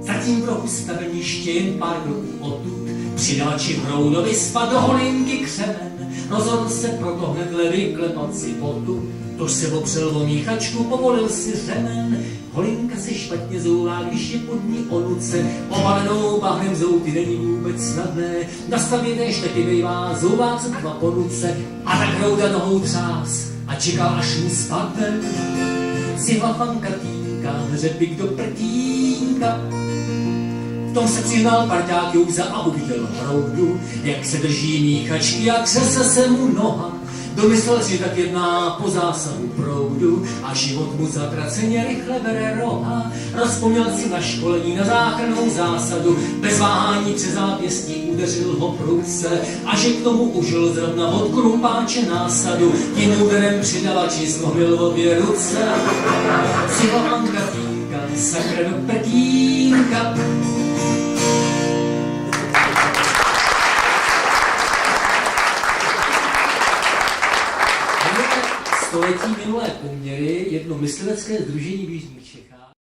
Zatím v rohu staveniště jen pár kroků odtud přidavači Hroudovi spad do holinky křemen. Rozhodl se proto hnedle vyklepat si potu, tož se opřel o míchačku, povolil si řemen. Holinka se špatně zouvá, když je pod ní onuce, ovalenou bahnem zouty není vůbec snadné. Nastavit šteky vyjvá, zouvá co dva po ruce, a tak Hrouda nohou třás a čekal, až mu spadne. Zjehla fanka týnka, řepik do prtínka. V tom se přihnal parťák Jouza a uviděl Hroudu, jak se drží míchačky, jak se mu noha. Domyslel si, tak jedná po zásahu proudu a život mu zatraceně rychle bere roha. Rozpomněl si na školení, na záchrannou zásadu, bez váhání přes zápěstí udeřil ho prudce a že k tomu užil zrovna od krumpáče násadu. Tím úderem přidavači zlomil obě ruce. Psychofanka týnka, sakra do prtínka. Století minulé poměry jedno myslivecké sdružení v jižních Čechách